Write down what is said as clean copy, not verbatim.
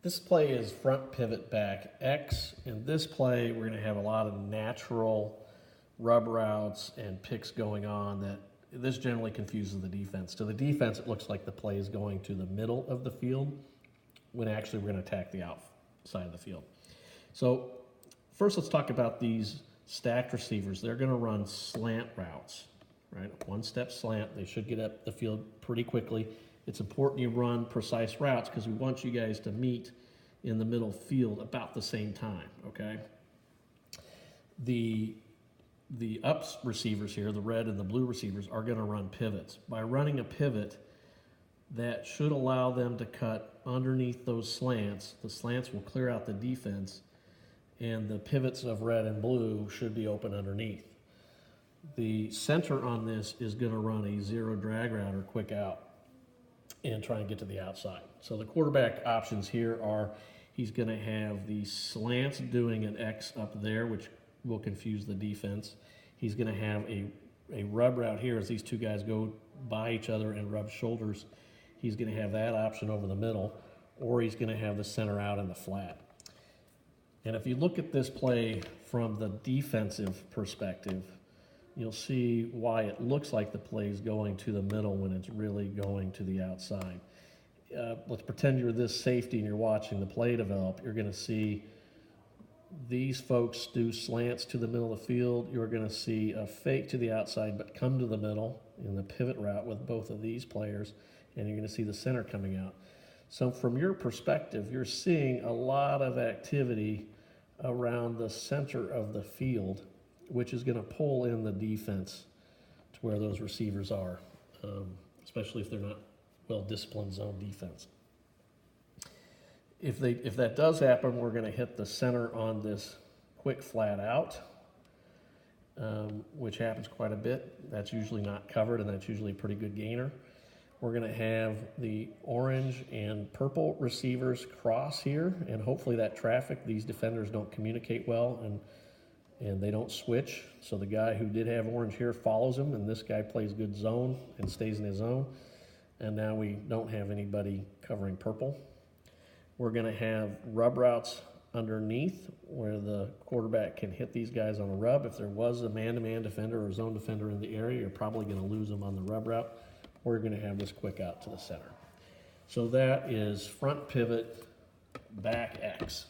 This play is front pivot back X. In this play, we're going to have a lot of natural rub routes and picks going on that this generally confuses the defense. To the defense, it looks like the play is going to the middle of the field when actually we're going to attack the outside of the field. So first, let's talk about these stacked receivers. They're going to run slant routes, right? One-step slant. They should get up the field pretty quickly. It's important you run precise routes because we want you guys to meet in the middle field about the same time, okay? The ups receivers here, the red and the blue receivers, are going to run pivots. By running a pivot, that should allow them to cut underneath those slants. The slants will clear out the defense, and the pivots of red and blue should be open underneath. The center on this is going to run a zero drag route or quick out and try and get to the outside. So the quarterback options here are he's going to have the slants doing an X up there, which will confuse the defense. He's going to have a rub route here as these two guys go by each other and rub shoulders. He's going to have that option over the middle, or he's going to have the center out in the flat. And if you look at this play from the defensive perspective, you'll see why it looks like the play is going to the middle when it's really going to the outside. Let's pretend you're this safety and you're watching the play develop. You're going to see these folks do slants to the middle of the field. You're going to see a fake to the outside but come to the middle in the pivot route with both of these players, and you're going to see the center coming out. So from your perspective, you're seeing a lot of activity around the center of the field, which is going to pull in the defense to where those receivers are, especially if they're not well-disciplined zone defense. If that does happen, we're going to hit the center on this quick flat out, which happens quite a bit. That's usually not covered, and that's usually a pretty good gainer. We're going to have the orange and purple receivers cross here, and hopefully that traffic, these defenders don't communicate well, and they don't switch. So the guy who did have orange here follows him, and this guy plays good zone and stays in his zone. And now we don't have anybody covering purple. We're going to have rub routes underneath where the quarterback can hit these guys on a rub. If there was a man-to-man defender or zone defender in the area, you're probably going to lose them on the rub route. We're going to have this quick out to the center. So that is front pivot, back X.